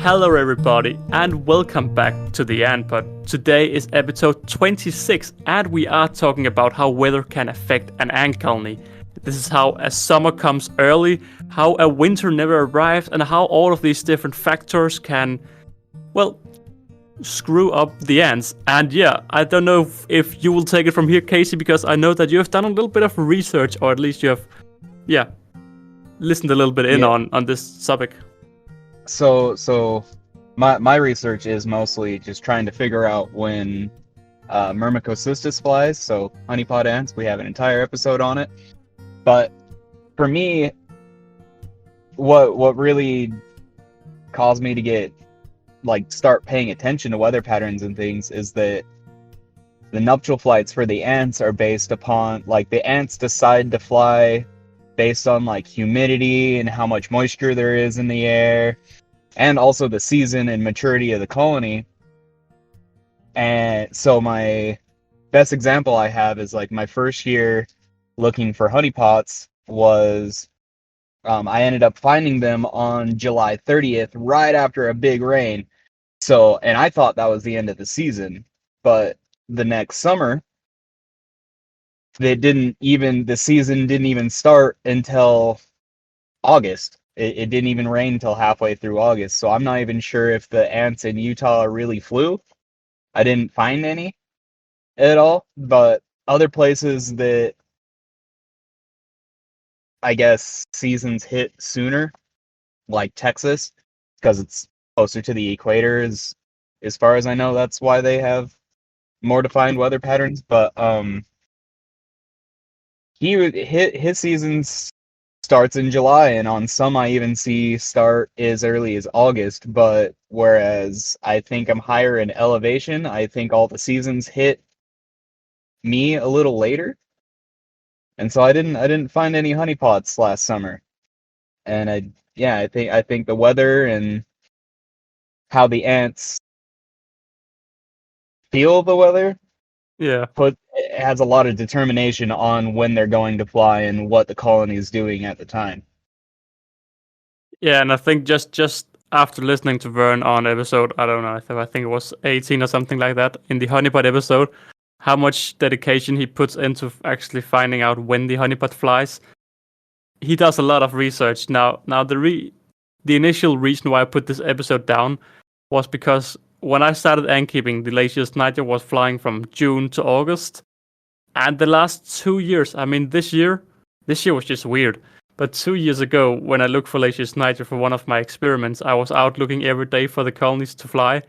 Hello, everybody, and welcome back to the Antpod. Today is episode 26, and we are talking about how weather can affect an ant colony. This is how a summer comes early, how a winter never arrives, and how all of these different factors can, well, screw up the ants. And yeah, I don't know if you will take it from here, Casey, because I know that you have done a little bit of research, or at least you have, listened a little bit in Yeah. on this topic. So my research is mostly just trying to figure out when Myrmecocystis flies, so honeypot ants. We have an entire episode on it. But for me, what really caused me to start paying attention to weather patterns and things is that the nuptial flights for the ants are based upon, the ants decide to fly based on humidity and how much moisture there is in the air, and also the season and maturity of the colony. And so my best example I have is my first year looking for honeypots was I ended up finding them on July 30th, right after a big rain. So, and I thought that was the end of the season, but the next summer, the season didn't even start until August. It didn't even rain until halfway through August. So I'm not even sure if the ants in Utah really flew. I didn't find any at all, but other places that I guess seasons hit sooner, like Texas, because it's closer to the equator, as far as I know, that's why they have more defined weather patterns. But his season starts in July, and on some I even see start as early as August. But whereas I think I'm higher in elevation, I think all the seasons hit me a little later, and so I didn't find any honeypots last summer. And I think the weather and how the ants feel the weather Yeah. it has a lot of determination on when they're going to fly and what the colony is doing at the time. Yeah, and I think just after listening to Vern on episode, I don't know, I think it was 18 or something like that, in the honeypot episode, how much dedication he puts into actually finding out when the honeypot flies. He does a lot of research. Now the initial reason why I put this episode down was because when I started ant keeping, the Lachesis niger was flying from June to August. And the last 2 years, I mean, this year was just weird. But 2 years ago, when I looked for Lachesis niger for one of my experiments, I was out looking every day for the colonies to fly.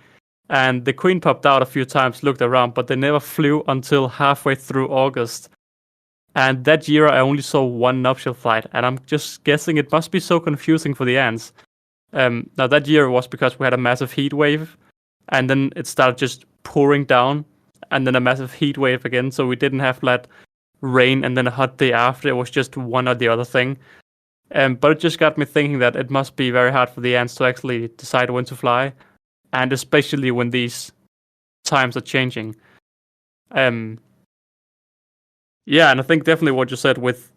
And the queen popped out a few times, looked around, but they never flew until halfway through August. And that year, I only saw one nuptial flight. And I'm just guessing it must be so confusing for the ants. Now, that year was because we had a massive heat wave. And then it started just pouring down. And then a massive heat wave again. So we didn't have that rain and then a hot day after. It was just one or the other thing. But it just got me thinking that it must be very hard for the ants to actually decide when to fly, and especially when these times are changing. Yeah, and I think definitely what you said with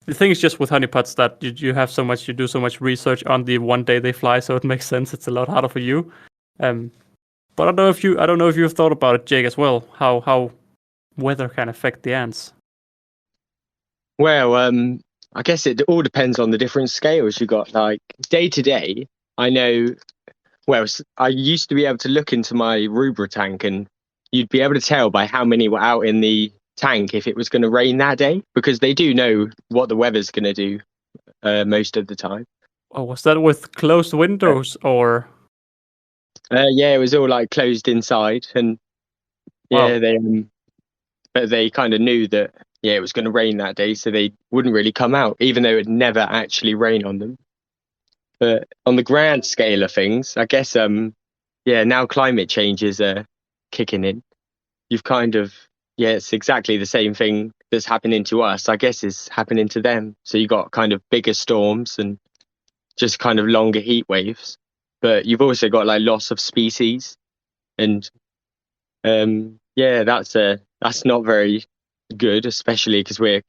the thing is just with honeypots that you have so much, you do so much research on the one day they fly, so it makes sense. It's a lot harder for you. But I don't know if you've thought about it, Jake, as well. How weather can affect the ants. Well, I guess it all depends on the different scales you got. Like day to day, I know. Well, I used to be able to look into my Rubra tank, and you'd be able to tell by how many were out in the tank if it was going to rain that day, because they do know what the weather's going to do most of the time. Oh, was that with closed windows or? Yeah, it was all closed inside, and yeah, Wow. but they kind of knew that it was going to rain that day, so they wouldn't really come out, even though it would never actually rain on them. But on the grand scale of things, I guess now climate changes are kicking in. You've kind of it's exactly the same thing that's happening to us, I guess, is happening to them. So you got kind of bigger storms and just kind of longer heat waves. But you've also got loss of species, and that's not very good, especially because we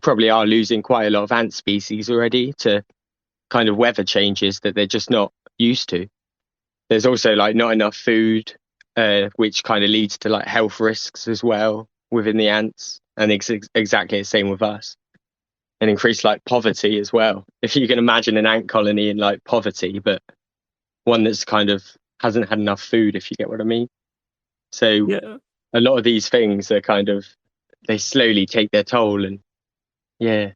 probably are losing quite a lot of ant species already to kind of weather changes that they're just not used to. there's also like not enough food, which kind of leads to like health risks as well within the ants, and exactly the same with us. And increased like poverty as well. If you can imagine an ant colony in like poverty, but one that's kind of hasn't had enough food, if you get what I mean. So Yeah. a lot of these things are kind of, they slowly take their toll, and yeah.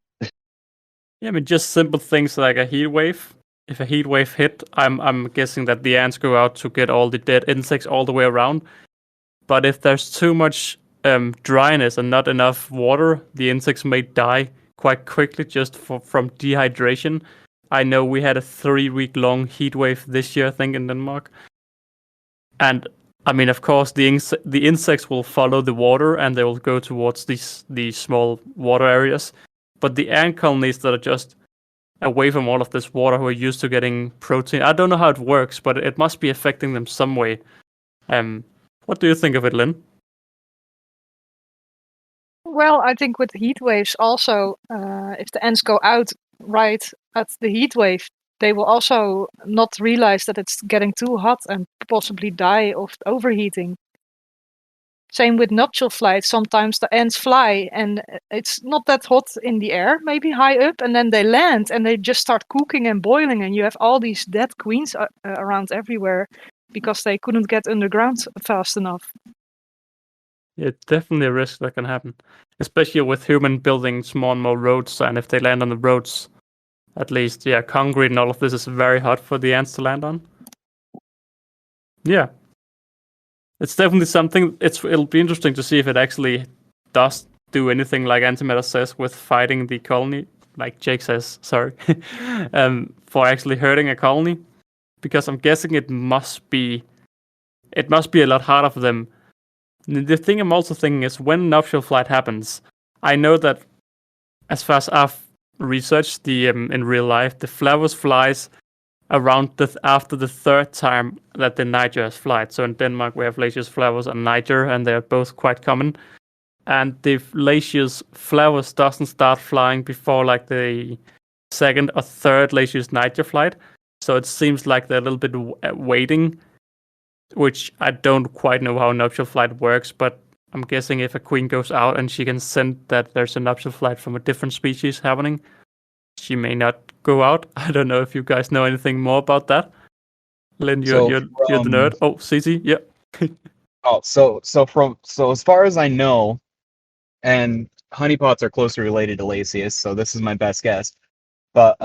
Yeah, I mean, just simple things like a heat wave. If a heat wave hit, I'm guessing that the ants go out to get all the dead insects all the way around. But if there's too much dryness and not enough water, the insects may die quite quickly just from dehydration. I know we had a 3-week-long heat wave this year, I think, in Denmark. And I mean, of course, the insects will follow the water and they will go towards these small water areas. But the ant colonies that are just away from all of this water, who are used to getting protein, I don't know how it works, but it must be affecting them some way. What do you think of it, Lynn? Well, I think with heat waves also, if the ants go out right at the heat wave, they will also not realize that it's getting too hot and possibly die of overheating. Same with nuptial flight. Sometimes the ants fly and it's not that hot in the air, maybe high up, and then they land and they just start cooking and boiling, and you have all these dead queens around everywhere because they couldn't get underground fast enough. It's definitely a risk that can happen, especially with human building more and more roads. And if they land on the roads, at least, yeah, concrete and all of this is very hot for the ants to land on. Yeah, it's definitely something. It'll be interesting to see if it actually does do anything like Antimatter says with fighting the colony, like Jake says. Sorry, for actually hurting a colony, because I'm guessing it must be a lot harder for them. The thing I'm also thinking is when nuptial flight happens, I know that as far as I've researched the in real life, the Flavus flies around after the third time that the Niger has flight. So in Denmark we have Lasius flavus and Niger, and they're both quite common. And the Lasius flavus doesn't start flying before like the second or third Lasius Niger flight. So it seems like they're a little bit waiting, which I don't quite know how nuptial flight works, but I'm guessing if a queen goes out and she can send that there's a nuptial flight from a different species happening, she may not go out. I don't know if you guys know anything more about that. Lynn, you're the nerd. Oh, Cici, yeah. So as far as I know, and honeypots are closely related to Lasius, so this is my best guess. But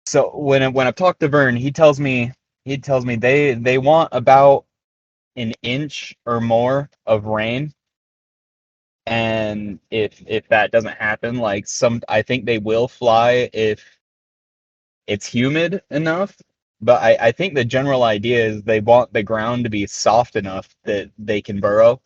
so when I've talked to Vern, he tells me they want about an inch or more of rain, and if that doesn't happen, like I think they will fly if it's humid enough. But I think the general idea is they want the ground to be soft enough that they can burrow.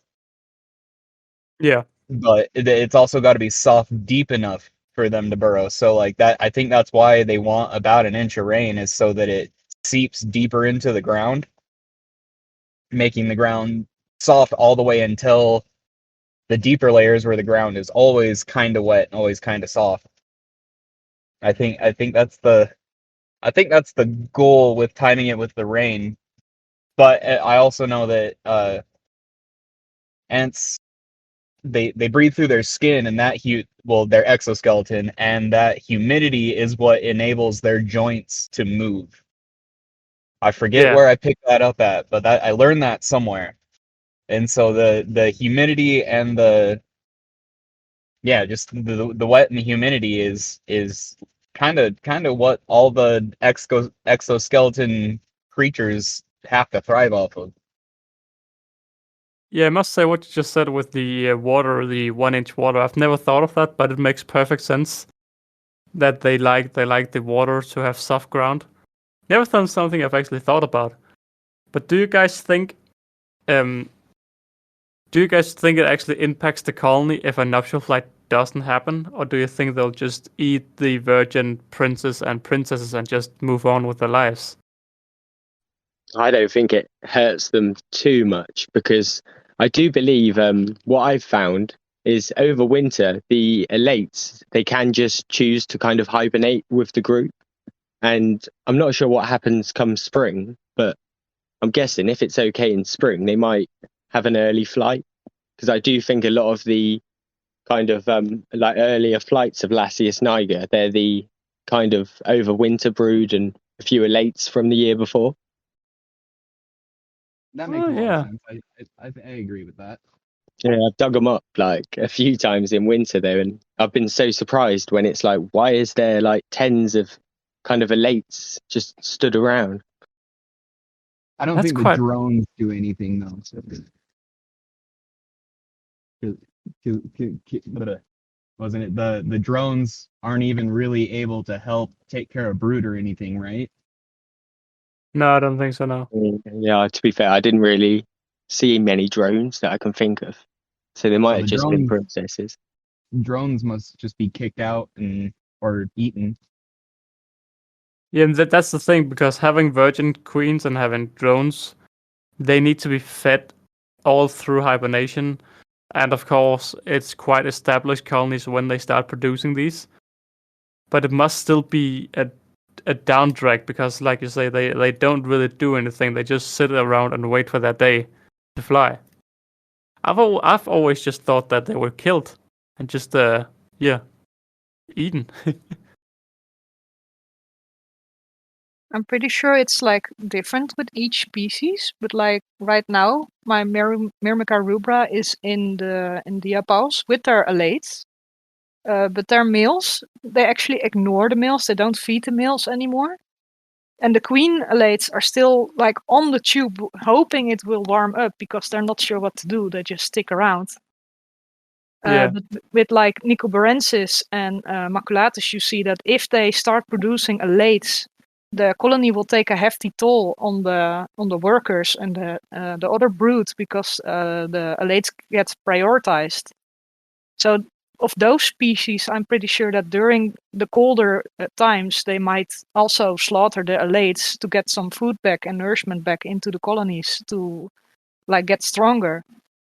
Yeah. But it's also got to be soft deep enough for them to burrow. So like that, I think that's why they want about an inch of rain, is so that it seeps deeper into the ground, making the ground soft all the way until the deeper layers where the ground is always kind of wet and always kind of soft. I think that's the goal with timing it with the rain. But I also know that ants, they breathe through their skin, and their exoskeleton, and that humidity is what enables their joints to move. I forget where I picked that up at, but I learned that somewhere. And so the humidity and just the wet and the humidity is kind of what all the exoskeleton creatures have to thrive off of. Yeah, I must say what you just said with the water, the 1-inch water. I've never thought of that, but it makes perfect sense that they like the water to have soft ground. Never done something I've actually thought about. But do you guys think it actually impacts the colony if a nuptial flight doesn't happen, or do you think they'll just eat the virgin princes and princesses and just move on with their lives? I don't think it hurts them too much, because I do believe what I've found is over winter, the elates, they can just choose to kind of hibernate with the group. And I'm not sure what happens come spring, but I'm guessing if it's okay in spring, they might have an early flight, because I do think a lot of the kind of like earlier flights of Lasius niger, they're the kind of overwinter brood and a few elates from the year before. That makes Oh, a lot yeah. of sense. I agree with that. Yeah, I've dug them up like a few times in winter there, and I've been so surprised when it's like, why is there like tens of kind of elates just stood around? I don't That's think the quite- drones do anything though. So wasn't it the drones aren't even really able to help take care of brood or anything, right? No, I don't think so. No. Yeah, to be fair, I didn't really see many drones that I can think of, so they might So have the just been drones- processes. Drones must just be kicked out and or eaten. Yeah, and that's the thing, because having virgin queens and having drones, they need to be fed all through hibernation. And of course, it's quite established colonies when they start producing these. But it must still be a down drag, because, like you say, they don't really do anything. They just sit around and wait for that day to fly. I've always just thought that they were killed and just eaten. I'm pretty sure it's like different with each species, but like right now, my Myrmica rubra is in the Diapause with their elates. But their males, they actually ignore the males. They don't feed the males anymore. And the queen elates are still like on the tube, hoping it will warm up because they're not sure what to do. They just stick around. Yeah. But with like Nicobarensis and Maculatus, you see that if they start producing elates, the colony will take a hefty toll on the workers and the other brood, because the elates get prioritized. So of those species, I'm pretty sure that during the colder times, they might also slaughter the elates to get some food back and nourishment back into the colonies to like get stronger.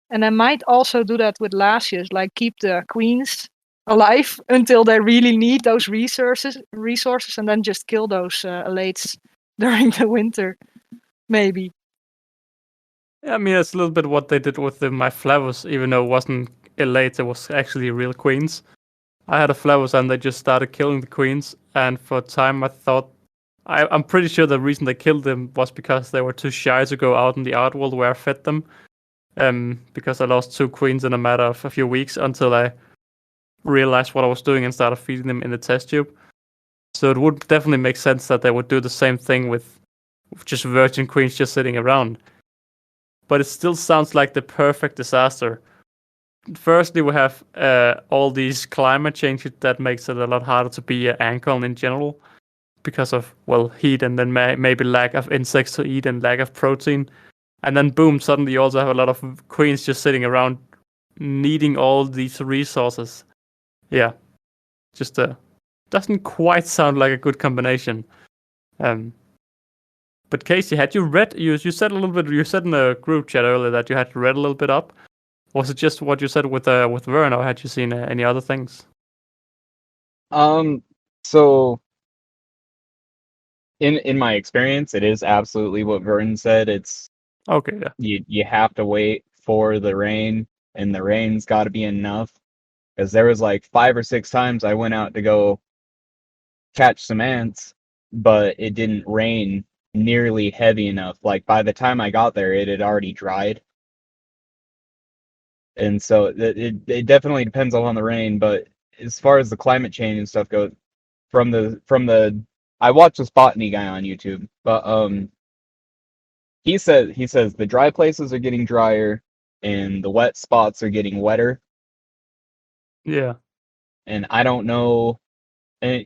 And I might also do that with Lasius, like keep the queens alive until they really need those resources, and then just kill those elates during the winter, maybe. Yeah, I mean, it's a little bit what they did with my Flavus, even though it wasn't elate, it was actually real queens. I had a Flavus and they just started killing the queens, and for a time I thought, I'm pretty sure the reason they killed them was because they were too shy to go out in the art world where I fed them. Because I lost 2 queens in a matter of a few weeks until I realized what I was doing and started feeding them in the test tube. So it would definitely make sense that they would do the same thing with just virgin queens just sitting around. But it still sounds like the perfect disaster. Firstly, we have all these climate changes that makes it a lot harder to be an ankle in general, because of, well, heat, and then maybe lack of insects to eat and lack of protein. And then boom, suddenly you also have a lot of queens just sitting around needing all these resources. Yeah, just doesn't quite sound like a good combination. But Casey, had you read? You said a little bit. You said in the group chat earlier that you had read a little bit up. Was it just what you said with Vern, or had you seen any other things? So in my experience, it is absolutely what Vern said. It's Okay, yeah. you have to wait for the rain, and the rain's got to be enough. Because there was like 5 or 6 times I went out to go catch some ants, but it didn't rain nearly heavy enough. Like by the time I got there, it had already dried. And so it definitely depends on the rain. But as far as the climate change and stuff goes, from the I watched this botany guy on YouTube, but he says the dry places are getting drier and the wet spots are getting wetter. Yeah. And I don't know, and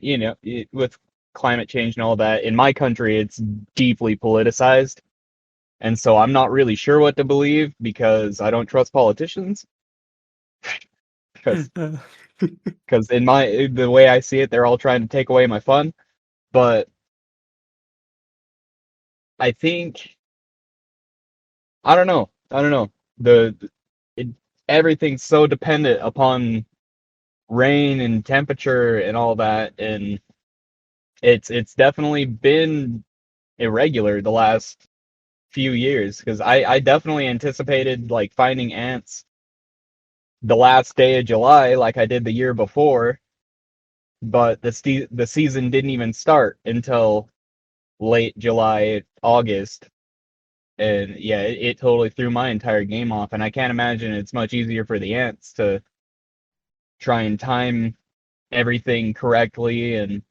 with climate change and all that, in my country it's deeply politicized, and so I'm not really sure what to believe because I don't trust politicians. Because in the way I see it, they're all trying to take away my fun. But I think I don't know. Everything's so dependent upon rain and temperature and all that, and it's definitely been irregular the last few years, because I definitely anticipated like finding ants the last day of July like I did the year before, but the season didn't even start until late July, August. And yeah, it totally threw my entire game off, and I can't imagine it's much easier for the ants to try and time everything correctly. And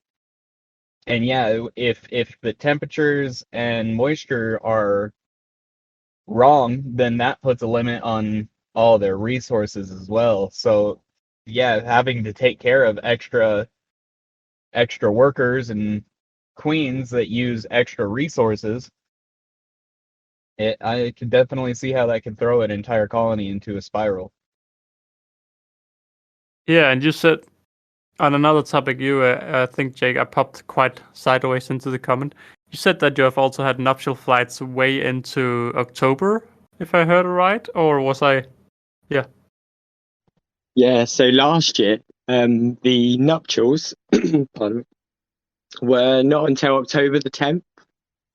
yeah, if the temperatures and moisture are wrong, then that puts a limit on all their resources as well. So yeah, having to take care of extra workers and queens that use extra resources, I could definitely see how that could throw an entire colony into a spiral. Yeah, and you said on another topic, I think, Jake, I popped quite sideways into the comment. You said that you have also had nuptial flights way into October, if I heard it right, or was I? Yeah. Yeah, so last year, the nuptials, pardon me, were not until October the 10th,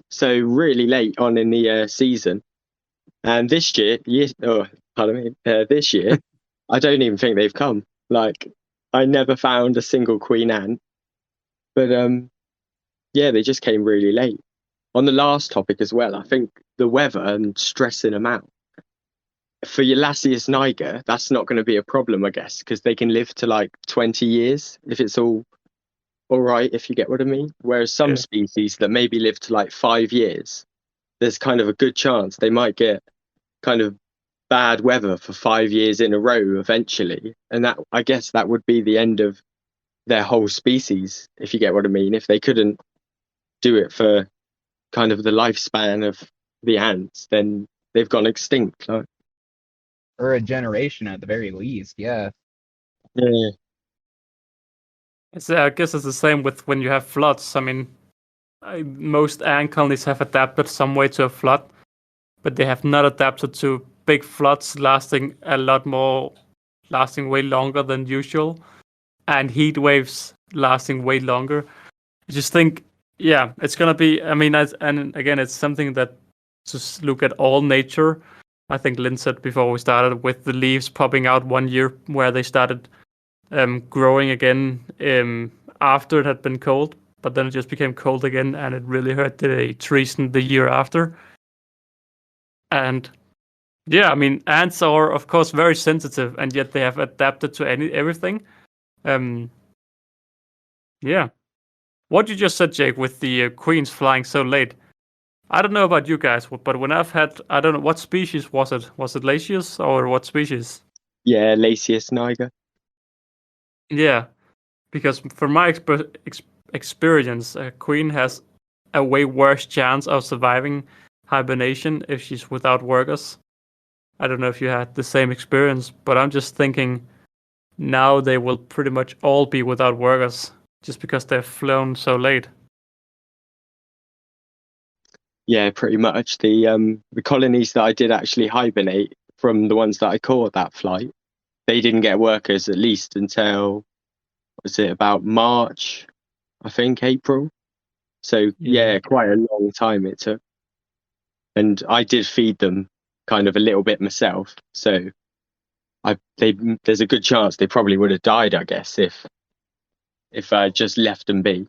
so really late on in the season. And this year, this year, I don't even think they've come. Like, I never found a single queen ant, but yeah, they just came really late. On the last topic as well, I think the weather and stressing them out. For your Lasius niger, that's not going to be a problem, I guess, because they can live to like 20 years if it's all right, if you get what I mean. Whereas some species that maybe live to like 5 years, there's kind of a good chance they might get kind of bad weather for 5 years in a row eventually. And that, I guess, that would be the end of their whole species, if you get what I mean. If they couldn't do it for kind of the lifespan of the ants, then they've gone extinct. Like, Or a generation at the very least, yeah. yeah. I guess it's the same with when you have floods. I mean, most ant colonies have adapted some way to a flood, but they have not adapted to big floods lasting way longer than usual, and heat waves lasting way longer. I just think, yeah, it's gonna be. I mean, and again, it's something that just look at all nature. I think Lynn said before we started with the leaves popping out one year where they started growing again after it had been cold, but then it just became cold again, and it really hurt the trees in the year after. And yeah, I mean, ants are of course very sensitive, and yet they have adapted to everything. Yeah, what you just said, Jake, with the queens flying so late. I don't know about you guys, but when I've had, I don't know what species was it. Was it Lasius or what species? Yeah, Lasius niger. Yeah, because from my experience, a queen has a way worse chance of surviving hibernation if she's without workers. I don't know if you had the same experience, but I'm just thinking now they will pretty much all be without workers just because they've flown so late. Yeah, pretty much. The colonies that I did actually hibernate from, the ones that I caught that flight, they didn't get workers at least until, was it about March, I think, April. So yeah, quite a long time it took. And I did feed them kind of a little bit myself. So there's a good chance they probably would have died, I guess, if I just left them be.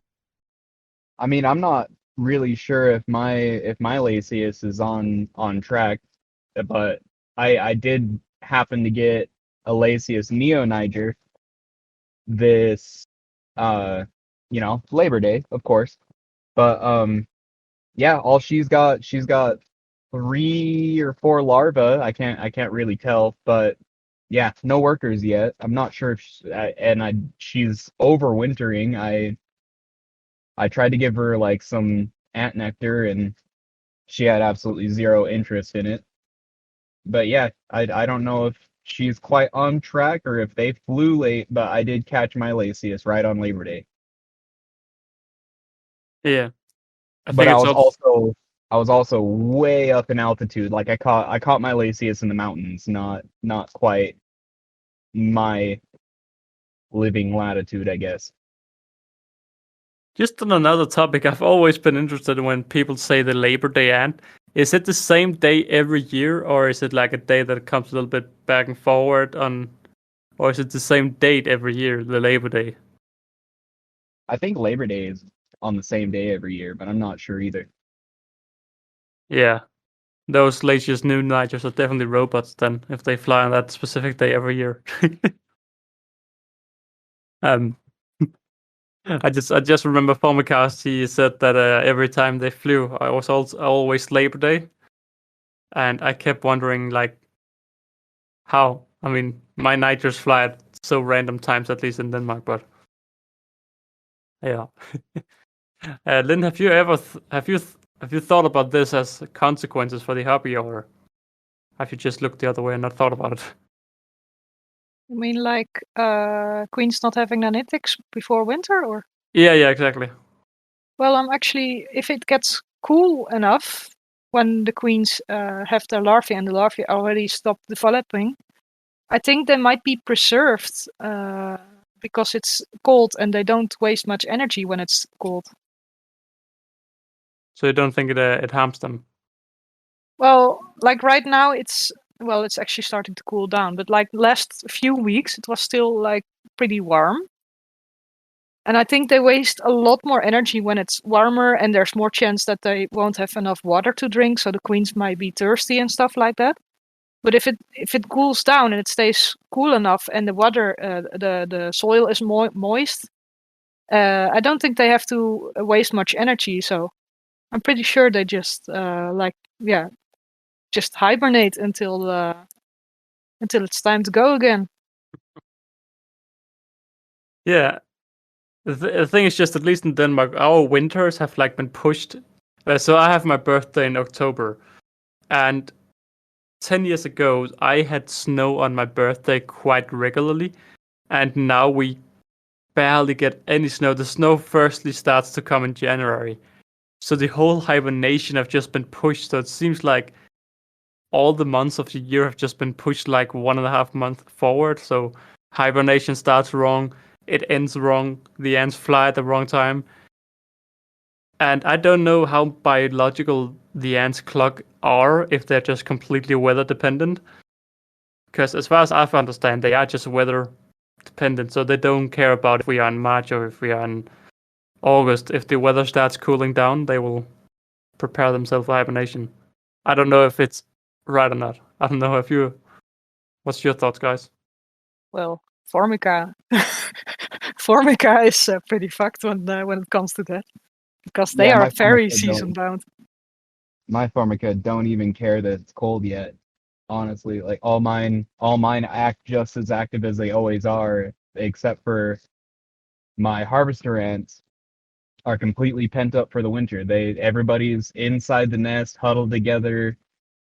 I mean, I'm not really sure if my Lasius is on track, but I did happen to get a Lasius Neo Niger this Labor Day, of course. But yeah, all she's got 3 or 4 larvae. I can't really tell, but yeah, no workers yet. I'm not sure if she's overwintering. I tried to give her like some ant nectar, and she had absolutely zero interest in it. But yeah, I don't know if she's quite on track or if they flew late, but I did catch my Lasius right on Labor Day. Yeah, But I was also way up in altitude. Like I caught my Lasius in the mountains, not quite my living latitude, I guess. Just on another topic, I've always been interested when people say the Labor Day ant. Is it the same day every year, or is it like a day that comes a little bit back and forward on, or is it the same date every year, the Labor Day? I think Labor Day is on the same day every year, but I'm not sure either. Yeah, those Lazius Noon Nighters are definitely robots then, if they fly on that specific day every year. um, I just remember Formicast. He said that every time they flew, I was always Labor Day, and I kept wondering like how. I mean, my Nighters fly at so random times, at least in Denmark, but yeah. Lynn, have you ever have you thought about this as consequences for the hobby, or have you just looked the other way and not thought about it? You mean like queens not having nanitics before winter, or? Yeah, exactly. Well, I'm actually, if it gets cool enough, when the queens have their larvae and the larvae already stopped developing, I think they might be preserved because it's cold and they don't waste much energy when it's cold. So you don't think it harms them? Well, like right now, it's actually starting to cool down, but like last few weeks, it was still like pretty warm. And I think they waste a lot more energy when it's warmer and there's more chance that they won't have enough water to drink, so the queens might be thirsty and stuff like that. But if it cools down and it stays cool enough and the water, the soil is moist, I don't think they have to waste much energy. So I'm pretty sure they just just hibernate until it's time to go again. Yeah. The thing is just, at least in Denmark, our winters have like been pushed. So I have my birthday in October, and 10 years ago I had snow on my birthday quite regularly, and now we barely get any snow. The snow firstly starts to come in January, so the whole hibernation have just been pushed. So it seems like all the months of the year have just been pushed like 1.5 months forward. So hibernation starts wrong, it ends wrong, the ants fly at the wrong time. And I don't know how biological the ants' clock are, if they're just completely weather dependent. Because as far as I understand, they are just weather dependent, so they don't care about if we are in March or if we are in August. If the weather starts cooling down, they will prepare themselves for hibernation. I don't know if it's right or not. I don't know if you. What's your thoughts, guys? Well, Formica, Formica is pretty fucked when it comes to that, because they Yeah, are my very Formica season bound. My Formica don't even care that it's cold yet. Honestly, like all mine act just as active as they always are, except for my harvester ants are completely pent up for the winter. Everybody's inside the nest, huddled together,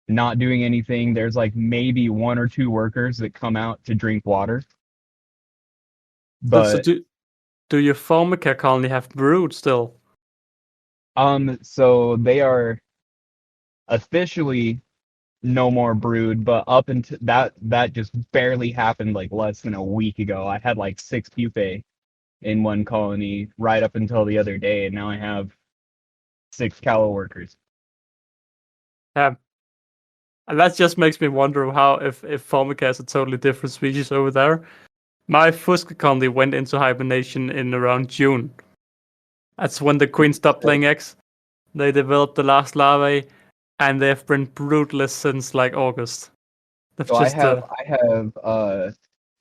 not doing anything. There's like maybe one or two workers that come out to drink water. So But do your Formica colony have brood still? so they are officially no more brood, but up until that just barely happened like less than a week ago. I had like 6 pupae in one colony right up until the other day, and now I have 6 callow workers. Yeah. And that just makes me wonder how if Formica is a totally different species over there. My Fusca colony went into hibernation in around June. That's when the queen stopped laying eggs. They developed the last larvae, and they've been broodless since like August. So I have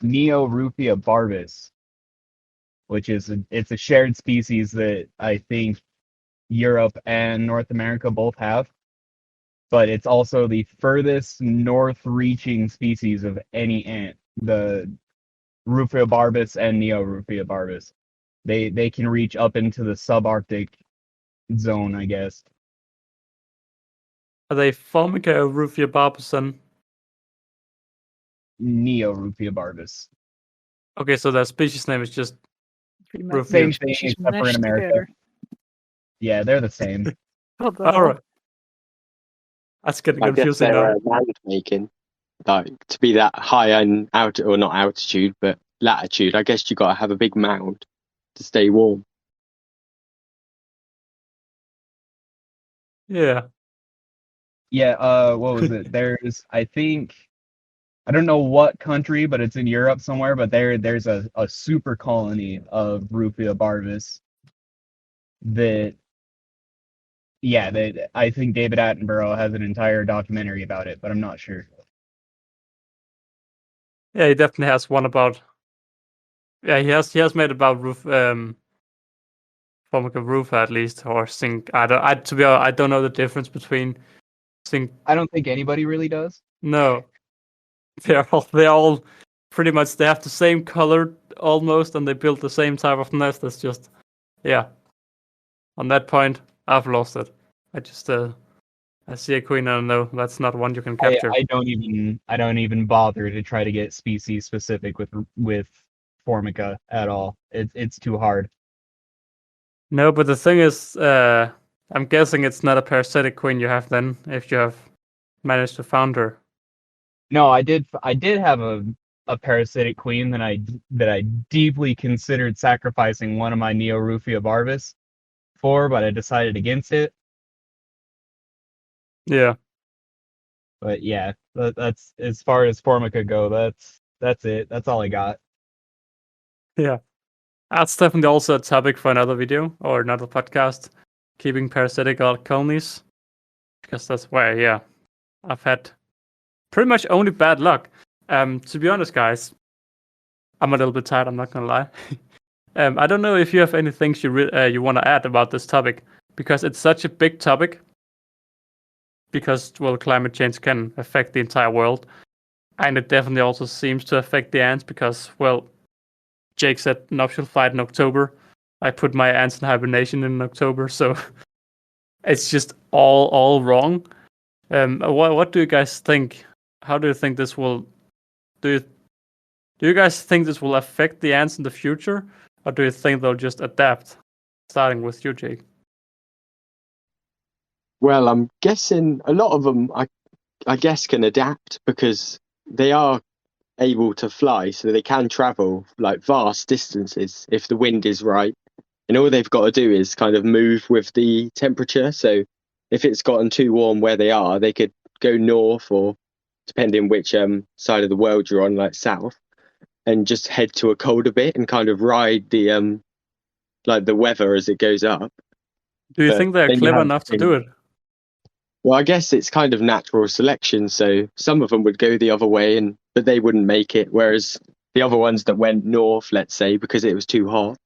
Neo Rufia barbus, which is it's a shared species that I think Europe and North America both have. But it's also the furthest north-reaching species of any ant. The Rufia barbus and Neo Rufia barbus. They can reach up into the subarctic zone, I guess. Are they Formica or Rufia barbusan? Neo Rufia barbus. Okay, so their species name is just Rufia. Same thing except for in America. Together. Yeah, they're the same. What the All hell? right. That's getting I guess confusing they're now. mound making, like to be that high in or not altitude, but latitude. I guess you got to have a big mound to stay warm. Yeah. Yeah, what was it? There's, I think, I don't know what country, but it's in Europe somewhere, but there's a super colony of Rufia Barvis that, yeah, that I think David Attenborough has an entire documentary about it, but I'm not sure. Yeah, he definitely has one about. Yeah, he has made about Formica Rufa at least, or Sink. To be honest, I don't know the difference between Sink. I don't think anybody really does. No, they're all pretty much, they have the same color almost, and they build the same type of nest. It's just, yeah. On that point, I've lost it. I just I see a queen and I know that's not one you can capture. I don't even bother to try to get species specific with Formica at all. It's too hard. No, but the thing is, I'm guessing it's not a parasitic queen you have then, if you have managed to found her. No, I did have a parasitic queen that I deeply considered sacrificing one of my Neo Rufia Barvis for, but I decided against it. Yeah. But yeah, that's as far as Formica go. That's it. That's all I got. Yeah. That's definitely also a topic for another video or another podcast, keeping parasitic colonies. Because that's where, yeah, I've had pretty much only bad luck. To be honest, guys, I'm a little bit tired, I'm not gonna lie. I don't know if you have any things you want to add about this topic, because it's such a big topic. Because, well, climate change can affect the entire world. And it definitely also seems to affect the ants because, well, Jake said nuptial flight in October. I put my ants in hibernation in October, so it's just all wrong. What do you guys think? How do you think this will? Do you guys think this will affect the ants in the future, or do you think they'll just adapt? Starting with you, Jake. Well, I'm guessing a lot of them, I guess, can adapt because they are able to fly, so they can travel like vast distances if the wind is right. And all they've got to do is kind of move with the temperature. So if it's gotten too warm where they are, they could go north, or depending which side of the world you're on, like south, and just head to a colder bit and kind of ride the like the weather as it goes up. Do you But think they're then you clever have enough to do it? Well, I guess it's kind of natural selection. So some of them would go the other way, but they wouldn't make it. Whereas the other ones that went north, let's say, because it was too hot,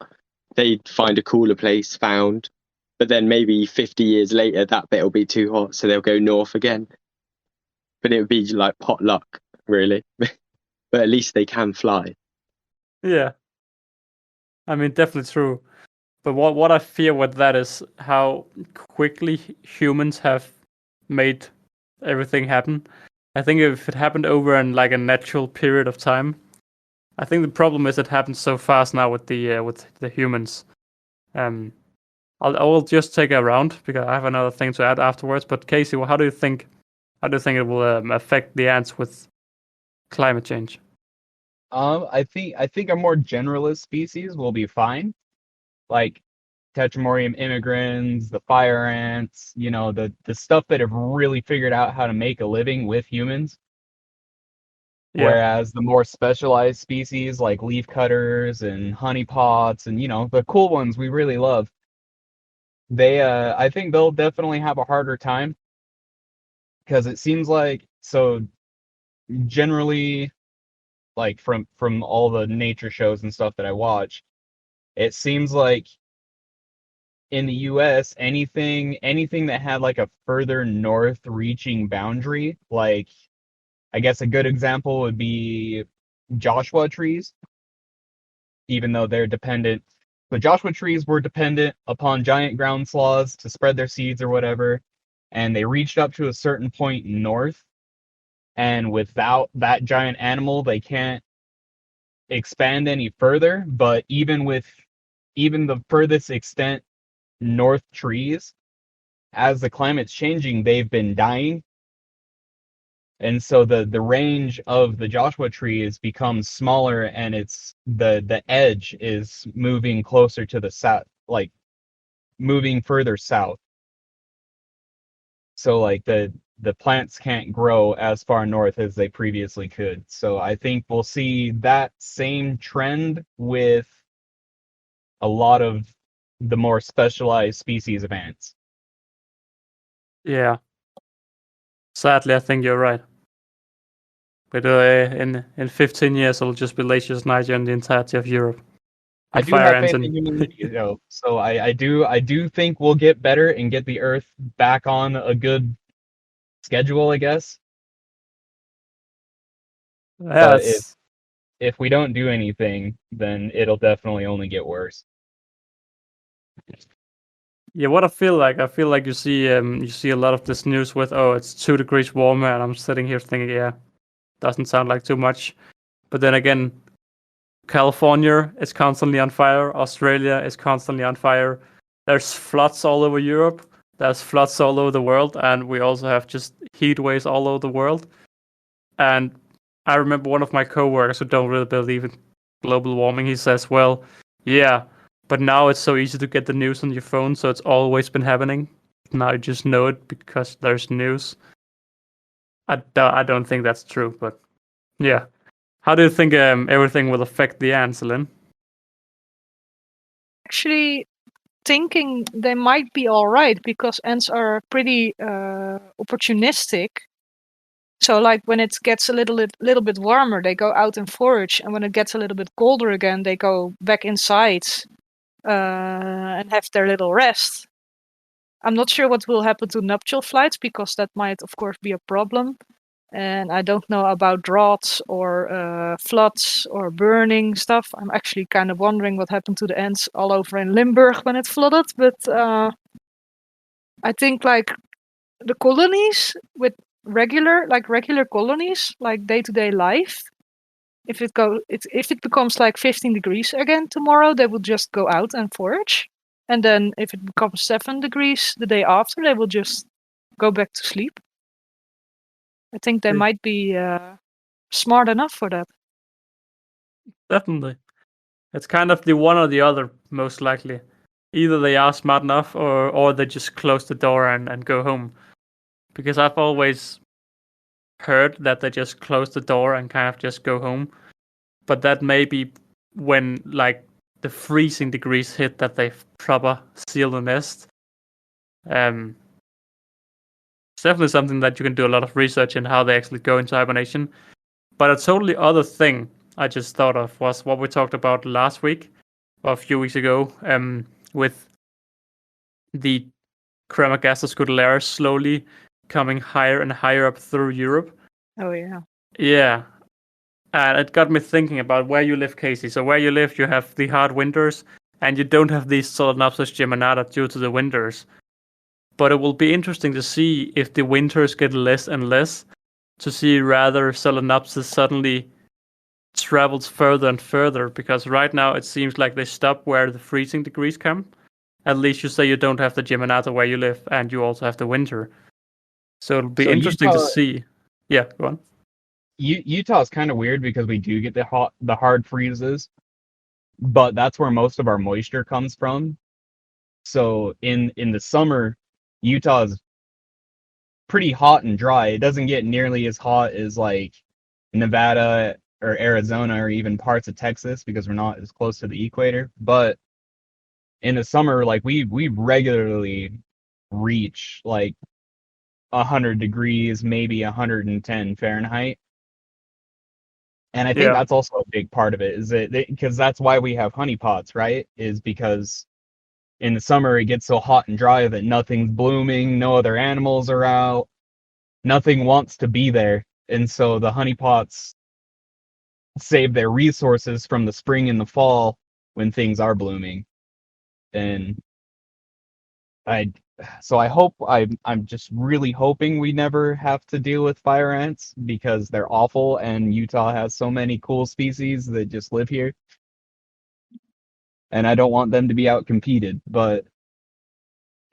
they'd find a cooler place, found. But then maybe 50 years later, that bit will be too hot, so they'll go north again. But it would be like pot luck, really. But at least they can fly. Yeah. I mean, definitely true. But what I fear with that is how quickly humans have made everything happen. I think if it happened over in like a natural period of time, I think the problem is it happens so fast now with the humans. I will just take a round because I have another thing to add afterwards. But Casey, how do you think it will affect the ants with climate change? I think a more generalist species will be fine, like Tetramorium immigrans, the fire ants, the stuff that have really figured out how to make a living with humans. Yeah. Whereas the more specialized species like leafcutters and honeypots and the cool ones we really love, I think they'll definitely have a harder time, because it seems like, so generally, like from all the nature shows and stuff that I watch, it seems like in the US, anything that had like a further north reaching boundary, like I guess a good example would be Joshua trees, even though they're dependent. The Joshua trees were dependent upon giant ground sloths to spread their seeds or whatever, and they reached up to a certain point north, and without that giant animal, they can't expand any further. But even the furthest extent north trees, as the climate's changing, they've been dying. And so the range of the Joshua tree has become smaller, and it's the edge is moving closer to the south, like moving further south. so like the plants can't grow as far north as they previously could. So I think we'll see that same trend with a lot of the more specialized species of ants. Yeah. Sadly, I think you're right. But in 15 years, it'll just be Latius niger in the entirety of Europe. I And do fire have ants faith in humanity, though. So I do think we'll get better and get the Earth back on a good schedule, I guess. Yeah, But if we don't do anything, then it'll definitely only get worse. yeah. What I feel like you see a lot of this news with, oh, it's 2 degrees warmer, and I'm sitting here thinking, yeah, doesn't sound like too much. But then again, California is constantly on fire. Australia is constantly on fire. There's floods all over Europe. There's floods all over the world, and we also have just heat waves all over the world. And I remember one of my coworkers who don't really believe in global warming. He says, "Well, yeah, but now it's so easy to get the news on your phone, so it's always been happening. Now you just know it because there's news." I don't think that's true, but yeah. How do you think everything will affect the ants, Lynn? Actually, thinking they might be all right because ants are pretty opportunistic. So, like when it gets a little bit warmer, they go out and forage, and when it gets a little bit colder again, they go back inside and have their little rest. I'm not sure what will happen to nuptial flights because that might, of course, be a problem. And I don't know about droughts or floods or burning stuff. I'm actually kind of wondering what happened to the ants all over in Limburg when it flooded. But I think like the colonies with regular colonies, like day-to-day life. If it becomes like 15 degrees again tomorrow, they will just go out and forage. And then if it becomes 7 degrees the day after, they will just go back to sleep. I think they might be smart enough for that. Definitely. It's kind of the one or the other, most likely. Either they are smart enough or they just close the door and go home. Because I've always heard that they just close the door and kind of just go home. But that may be when like the freezing degrees hit that they proper seal the nest. It's definitely something that you can do a lot of research in how they actually go into hibernation. But a totally other thing I just thought of was what we talked about last week or a few weeks ago, with the Cremagastus scutellaris slowly coming higher and higher up through Europe. Oh yeah. Yeah. And it got me thinking about where you live, Casey. So where you live, you have the hard winters, and you don't have these Solenopsis geminata due to the winters. But it will be interesting to see if the winters get less and less, to see rather Solenopsis suddenly travels further and further, because right now it seems like they stop where the freezing degrees come. At least you say you don't have the geminata where you live, and you also have the winter. So it'll be interesting to see. Yeah, go on. Utah's kind of weird because we do get the hard freezes, but that's where most of our moisture comes from. So in the summer, Utah's pretty hot and dry. It doesn't get nearly as hot as like Nevada or Arizona or even parts of Texas because we're not as close to the equator. But in the summer, like we regularly reach like 100 degrees, maybe 110 Fahrenheit. And I think that's also a big part of it, is that because that's why we have honeypots, right? Is because in the summer it gets so hot and dry that nothing's blooming, no other animals are out, nothing wants to be there. And so the honeypots save their resources from the spring and the fall when things are blooming. And I'm just really hoping we never have to deal with fire ants because they're awful and Utah has so many cool species that just live here. And I don't want them to be outcompeted, but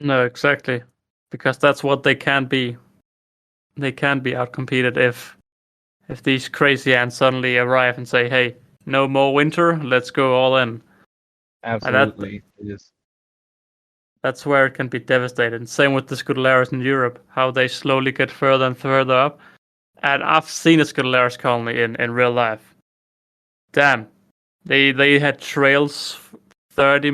no, exactly. Because that's what they can be. They can be outcompeted if these crazy ants suddenly arrive and say, "Hey, no more winter, let's go all in." absolutely. That's where it can be devastating. Same with the Scutellaris in Europe, how they slowly get further and further up. And I've seen a Scutellaris colony in real life. Damn. They had trails, 30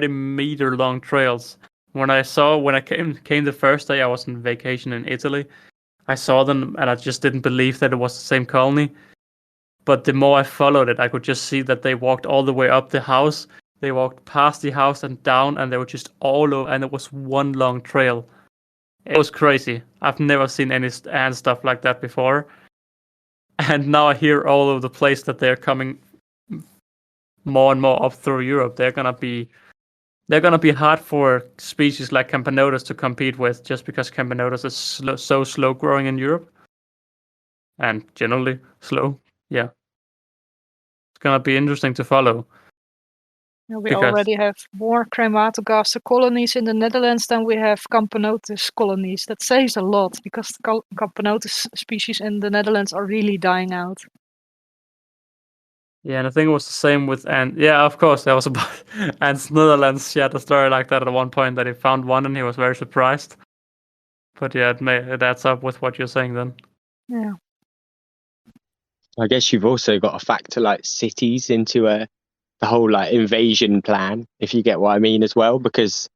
meter long trails. When I came the first day, I was on vacation in Italy. I saw them and I just didn't believe that it was the same colony. But the more I followed it, I could just see that they walked all the way up the house. They walked past the house and down, and they were just all over, and it was one long trail. It was crazy. I've never seen any ant stuff like that before. And now I hear all over the place that they're coming more and more up through Europe. They're gonna be hard for species like Camponotus to compete with, just because Camponotus is so slow growing in Europe, and generally slow. Yeah, it's gonna be interesting to follow. Yeah, we Because- already have more Crematogaster colonies in the Netherlands than we have Camponotus colonies. That says a lot, because the Camponotus species in the Netherlands are really dying out. Yeah, and I think it was the same with ant. Yeah, of course, there was about ants Netherlands. She had a story like that at one point, that he found one and he was very surprised. But yeah, it adds up with what you're saying then. Yeah. I guess you've also got to factor like cities into the whole like invasion plan, if you get what I mean as well. Because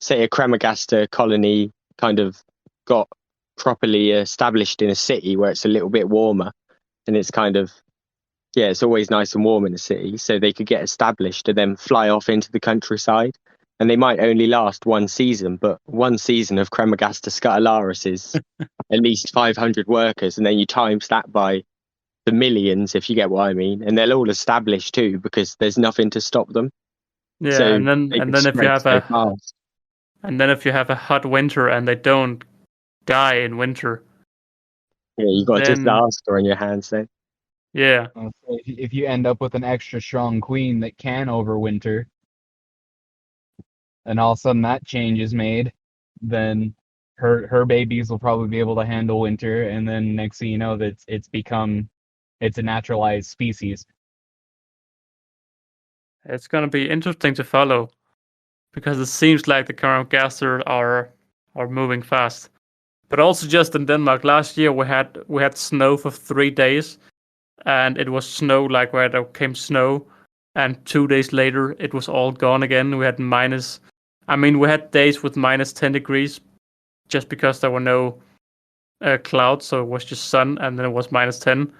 say a Cremagaster colony kind of got properly established in a city where it's a little bit warmer, and it's kind of, yeah, it's always nice and warm in the city, so they could get established and then fly off into the countryside. And they might only last one season, but one season of Cremagaster scutellaris is at least 500 workers, and then you times that by the millions, if you get what I mean. And they're all established too, because there's nothing to stop them. Yeah, So and then they could if you spread have so a fast. a hot winter and they don't die in winter, Yeah, you've got a then- disaster on your hands then. yeah, So if you end up with an extra strong queen that can overwinter, and all of a sudden that change is made, then her babies will probably be able to handle winter, and then next thing you know, it's a naturalized species. it's gonna be interesting to follow, because it seems like the Cremagaster are moving fast. But also, just in Denmark last year, we had snow for 3 days, and it was snow like where there came snow, and 2 days later it was all gone again. We had we had days with minus 10 degrees, just because there were no clouds, so it was just sun, and then it was minus 10.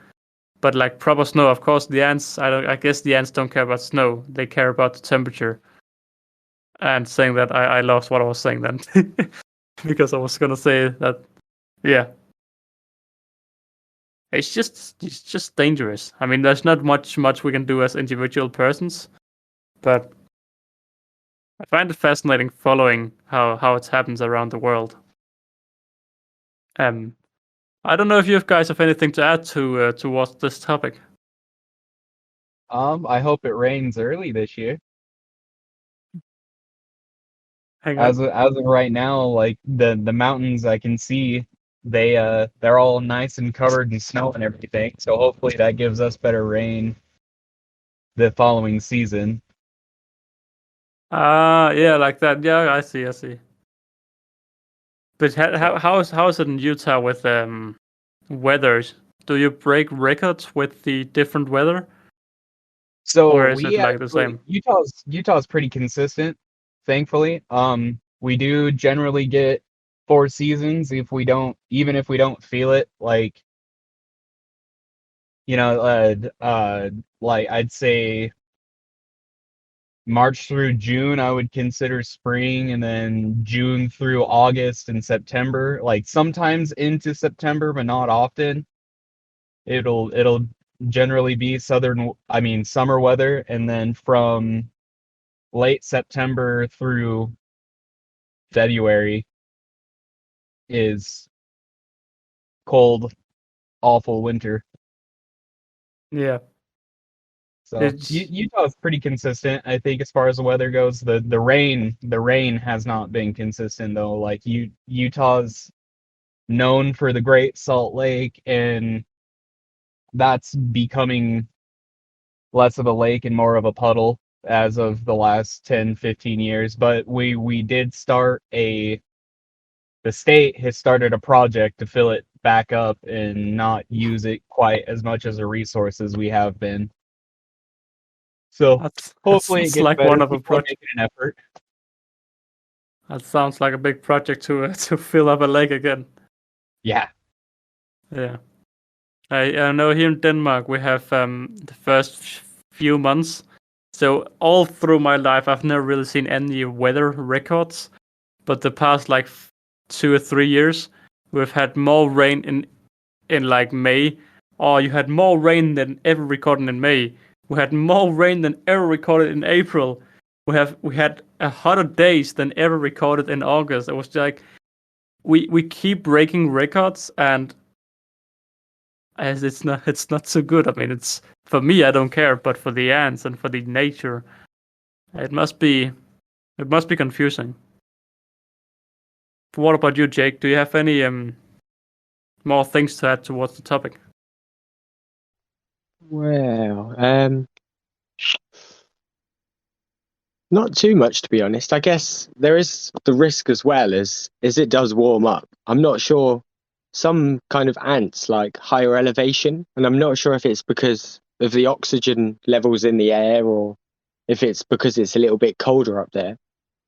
But like proper snow, of course, the ants. I guess the ants don't care about snow; they care about the temperature. And saying that, I lost what I was saying then, because I was gonna say that, yeah, it's just dangerous. I mean, there's not much we can do as individual persons, but I find it fascinating following how it happens around the world. I don't know if you guys have anything to add towards this topic. I hope it rains early this year. Hang As on. of right now, like the mountains I can see, they're all nice and covered in snow and everything. So hopefully that gives us better rain the following season. Yeah, like that. Yeah, I see. But how is it in Utah with weathers? Do you break records with the different weather? So Or is we it like the actually- same? Utah's pretty consistent, thankfully. We do generally get 4 seasons even if we don't feel it, like, you know, like I'd say March through June I would consider spring, and then June through August and September, like sometimes into September, but not often. It'll generally be summer weather, and then from late September through February is cold, awful winter. Yeah. So It's- Utah's pretty consistent, I think, as far as the weather goes. The rain has not been consistent though. Like Utah's known for the Great Salt Lake, and that's becoming less of a lake and more of a puddle. as of the last 10, 15 years, but we did start the state has started a project to fill it back up and not use it quite as much as a resource as we have been. So hopefully it That's gets like better. one of a People are project. making an effort. That sounds like a big project to to fill up a lake again. Yeah. Yeah. I know here in Denmark we have the first few months. So all through my life, I've never really seen any weather records. But the past like 2 or 3 years, we've had more rain in like May. Or you had more rain than ever recorded in May. We had more rain than ever recorded in April. We had hotter days than ever recorded in August. It was like we keep breaking records, and as it's not so good. I mean, it's for me, I don't care, but for the ants and for the nature, it must be confusing. What about you, Jake? Do you have any more things to add towards the topic? Well, not too much, to be honest. I guess there is the risk as well as it does warm up. I'm not sure. Some kind of ants like higher elevation, and I'm not sure if it's because of the oxygen levels in the air or if it's because it's a little bit colder up there.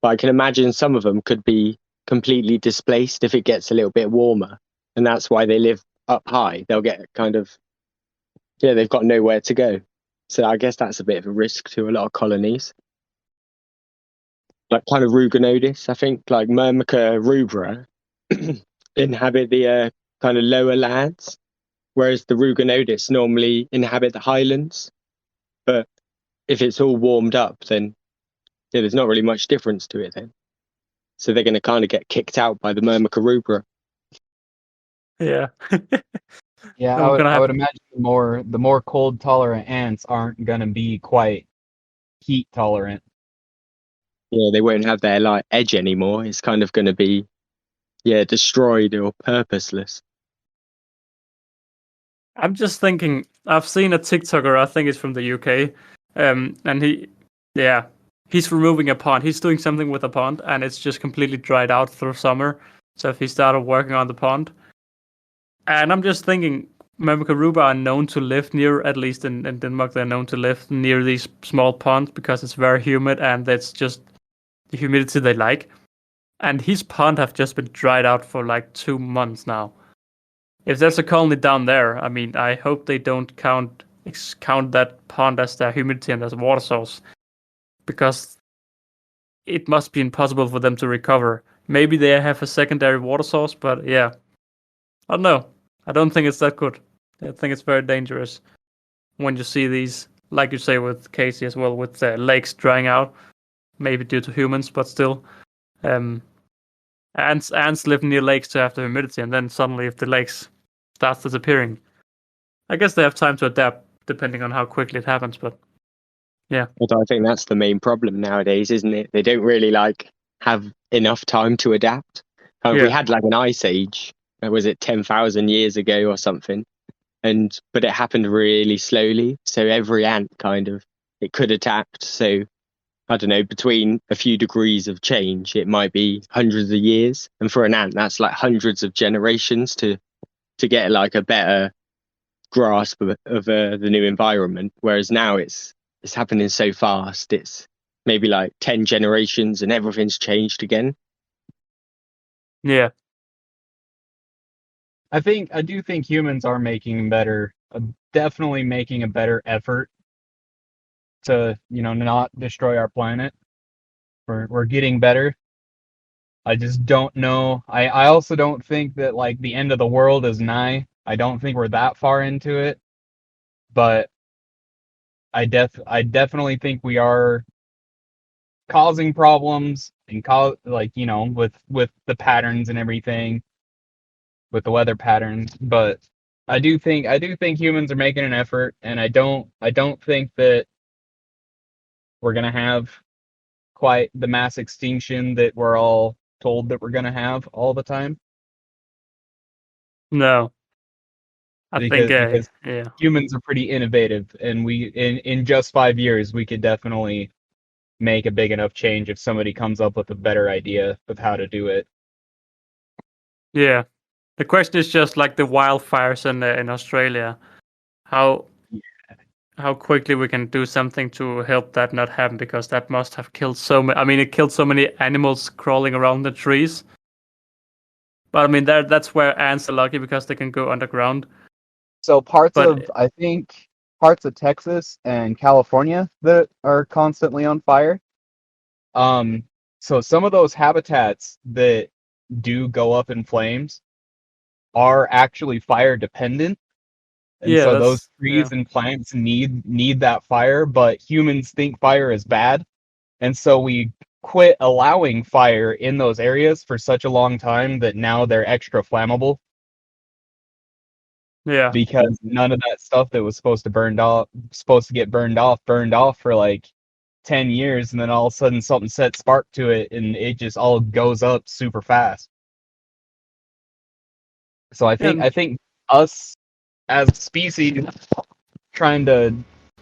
But I can imagine some of them could be completely displaced if it gets a little bit warmer, and that's why they live up high. They'll get kind of, yeah, they've got nowhere to go. So I guess that's a bit of a risk to a lot of colonies. Like kind of Rugonodis, I think, like Myrmica rubra inhabit the kind of lower lands, whereas the Rugonodis normally inhabit the highlands. But if it's all warmed up, then yeah, there's not really much difference to it then. So they're going to kind of get kicked out by the Myrmica rubra. Yeah. Yeah, Then we're gonna I have would imagine the more cold tolerant ants aren't gonna be quite heat tolerant. Yeah, they won't have their like edge anymore. It's kind of going to be, yeah, destroyed or purposeless. I'm just thinking, I've seen a TikToker, I think it's from the UK, and he's removing a pond. He's doing something with a pond, and it's just completely dried out through summer. So if he started working on the pond, and I'm just thinking, Myrmica are known to live near, at least in Denmark, they're known to live near these small ponds because it's very humid, and that's just the humidity they like. And his pond have just been dried out for like 2 months now. If there's a colony down there, I mean, I hope they don't count that pond as their humidity and as a water source, because it must be impossible for them to recover. Maybe they have a secondary water source, but yeah, I don't know. I don't think it's that good. I think it's very dangerous when you see these, like you say with Casey as well, with the lakes drying out, maybe due to humans, but still. Ants live near lakes to have the humidity, and then suddenly if the lakes starts disappearing, I guess they have time to adapt depending on how quickly it happens, but yeah. But I think that's the main problem nowadays, isn't it? They don't really like have enough time to adapt. We had like an ice age, was it 10,000 years ago or something? But it happened really slowly. So every ant kind of, it could adapt. So I don't know, between a few degrees of change, it might be hundreds of years. And for an ant, that's like hundreds of generations to get like a better grasp of the new environment. Whereas now it's happening so fast. It's maybe like 10 generations and everything's changed again. Yeah. I do think humans are making definitely making a better effort to, not destroy our planet. We're getting better. I just don't know. I also don't think that like the end of the world is nigh. I don't think we're that far into it. But I definitely think we are causing problems and with the patterns and everything, with the weather patterns. But I do think humans are making an effort, and I don't think that we're gonna have quite the mass extinction that we're all told that we're gonna have all the time. No. Because Yeah. humans are pretty innovative, and we in just 5 years we could definitely make a big enough change if somebody comes up with a better idea of how to do it. Yeah. The question is just like the wildfires in Australia. How quickly we can do something to help that not happen, because that must have killed so many. I mean, it killed so many animals crawling around the trees. But I mean, that's where ants are lucky because they can go underground. So But I think parts of Texas and California that are constantly on fire. So some of those habitats that do go up in flames are actually fire dependent. And yeah, so those yeah. trees and plants need that fire, but humans think fire is bad. And so we quit allowing fire in those areas for such a long time that now they're extra flammable Yeah. because none of that stuff that was supposed to get burned off for like 10 years, and then all of a sudden something sets spark to it and it just all goes up super fast. So I And think us as a species trying to,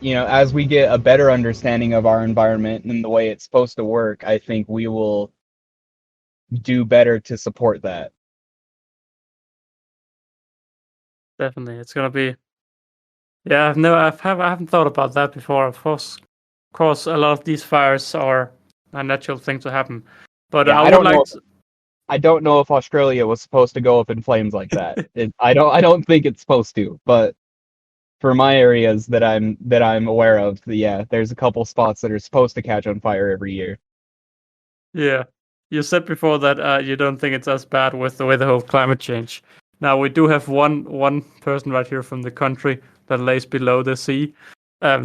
as we get a better understanding of our environment and the way it's supposed to work, I think we will do better to support that. definitely, it's gonna be. Yeah, I haven't thought about that before. Of course, a lot of these fires are a natural thing to happen. But Yeah, I I would don't like know. to, I don't know if Australia was supposed to go up in flames like that. I don't think it's supposed to, but for my areas that I'm aware of, yeah, there's a couple spots that are supposed to catch on fire every year. yeah. You said before that you don't think it's as bad with the whole climate change. Now we do have one person right here from the country that lays below the sea,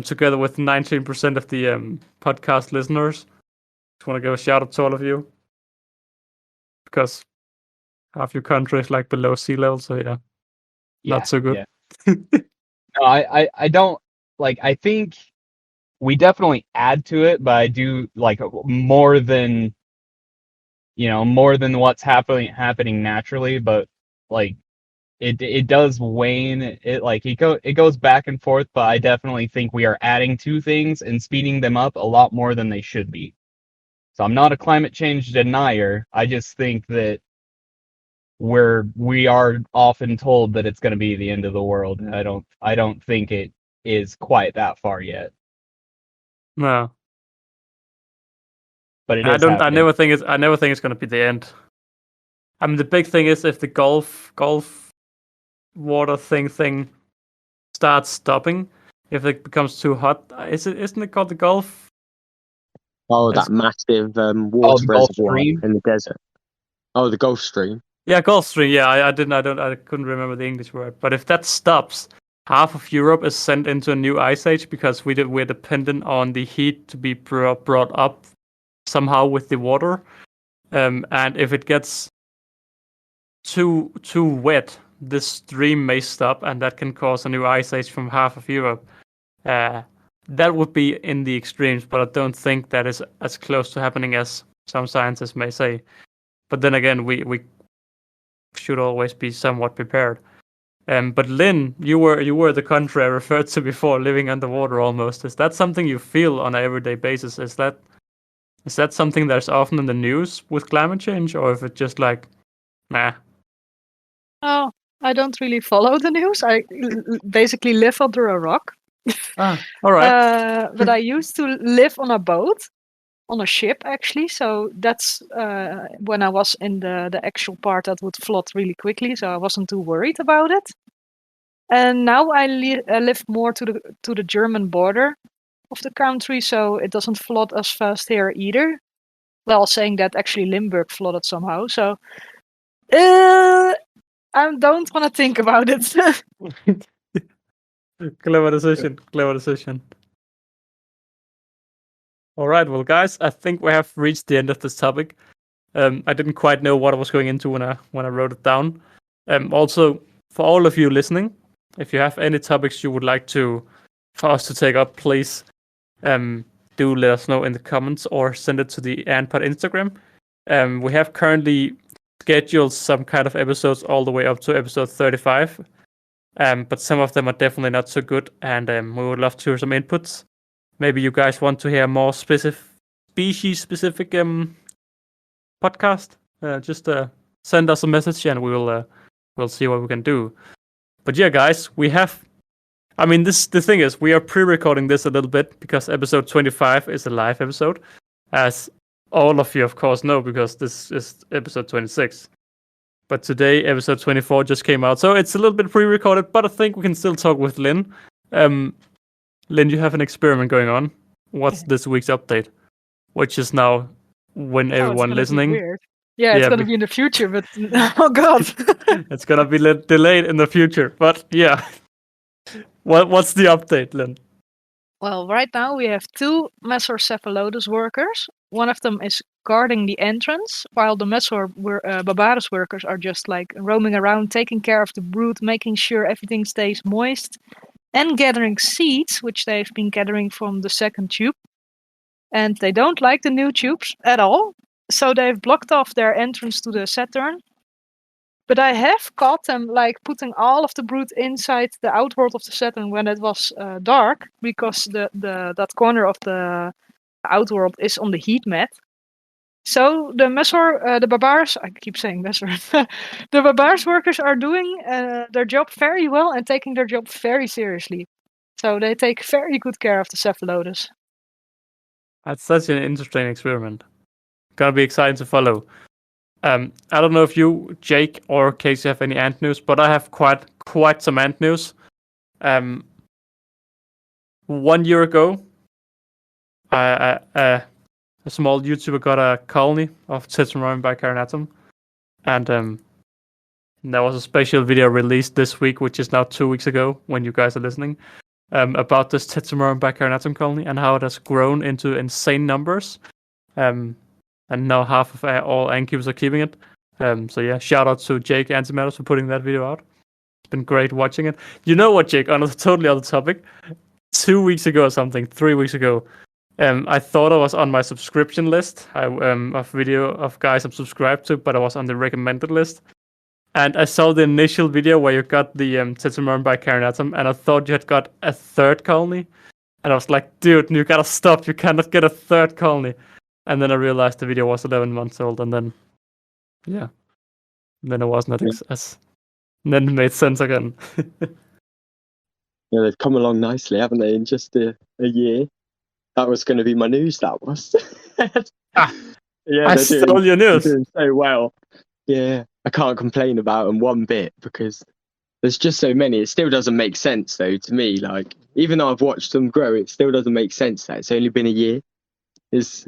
together with 19% of the podcast listeners. Just want to give a shout out to all of you, because half your country is like below sea level, so yeah, Yeah, not so good. yeah. No, I don't like. I think we definitely add to it, but I do like more than what's happening naturally. But like it does wane. It goes back and forth. But I definitely think we are adding to things and speeding them up a lot more than they should be. So I'm not a climate change denier. I just think that we are often told that it's going to be the end of the world. And I don't think it is quite that far yet, No, but it I is don't. I happening. never think it's gonna be the end. I mean, the big thing is if the Gulf water thing starts stopping, if it becomes too hot. Isn't it called the Gulf? Oh, It's- that massive Oh, water the Gulf reservoir Stream? in the desert. Oh, the Gulf Stream. Yeah, Gulf Stream. Yeah, I couldn't remember the English word. But if that stops, half of Europe is sent into a new ice age because we're dependent on the heat to be brought up somehow with the water. And if it gets too wet, this stream may stop, and that can cause a new ice age from half of Europe. That would be in the extremes, but I don't think that is as close to happening as some scientists may say. But then again, we should always be somewhat prepared. But Lynn, you were the country I referred to before, living underwater almost. Is that something you feel on an everyday basis? Is that something that's often in the news with climate change, or if it's just like, nah? Oh, I don't really follow the news. I basically live under a rock. Ah, all right. But I used to live on a boat, on a ship actually. So that's when I was in the actual part that would flood really quickly. So I wasn't too worried about it. And now I live more to the German border of the country, so it doesn't flood as fast here either. Well, saying that actually Limburg flooded somehow. So I don't want to think about it. Clever decision. Clever decision. All right, well, guys, I think we have reached the end of this topic. I didn't quite know what I was going into when I wrote it down. Also, for all of you listening, if you have any topics you would like for us to take up, please do let us know in the comments or send it to the Antpod Instagram. We have currently scheduled some kind of episodes all the way up to episode 35. But some of them are definitely not so good, and we would love to hear some inputs. Maybe you guys want to hear more species-specific podcast, just send us a message and we'll see what we can do. But yeah, guys, we have. I mean, the thing is, we are pre-recording this a little bit because episode 25 is a live episode, as all of you, of course, know, because this is episode 26. But today, episode 24 just came out, so it's a little bit pre-recorded, but I think we can still talk with Lynn. Lynn, you have an experiment going on. What's this week's update? Which is now when everyone listening. Weird. Yeah, it's gonna be in the future, but oh god, it's gonna be delayed in the future. But yeah, what's the update, Lynn? Well, right now we have 2 Mesocephalodus workers. One of them is guarding the entrance, while the Babarus workers are just like roaming around, taking care of the brood, making sure everything stays moist, and gathering seeds, which they've been gathering from the second tube. And they don't like the new tubes at all, so they've blocked off their entrance to the Saturn. But I have caught them like putting all of the brood inside the outworld of the Saturn when it was dark, because that corner of the outworld is on the heat mat. So the Babarus, I keep saying Mesor, the Babarus workers are doing their job very well and taking their job very seriously. So they take very good care of the Cephalodus. That's such an interesting experiment. Gonna be exciting to follow. I don't know if you, Jake, or Casey have any ant news, but I have quite some ant news. 1 year ago, a small YouTuber got a colony of Tetramarum bicarnatum, and there was a special video released this week, which is now 2 weeks ago when you guys are listening, about this Tetramarum bicarnatum colony and how it has grown into insane numbers. And now half of all Ancubes are keeping it. So yeah, shout out to Jake Antimatters for putting that video out. It's been great watching it. You know what, Jake? On a totally other topic, 2 weeks ago or something, 3 weeks ago, I thought I was on my subscription list of video of guys I'm subscribed to, but I was on the recommended list. And I saw the initial video where you got the Tetramarum bicarnatum, and I thought you had got a 3rd colony. And I was like, dude, you gotta stop. You cannot get a 3rd colony. And then I realized the video was 11 months old, and then, yeah. Then it wasn't as... Then it made sense again. Yeah, they've come along nicely, haven't they, in just a year? That was going to be my news, that was. Yeah, I stole your news. They're doing so well. Yeah, I can't complain about them one bit, because there's just so many. It still doesn't make sense, though, to me. Like, even though I've watched them grow, it still doesn't make sense that it's only been a year. It's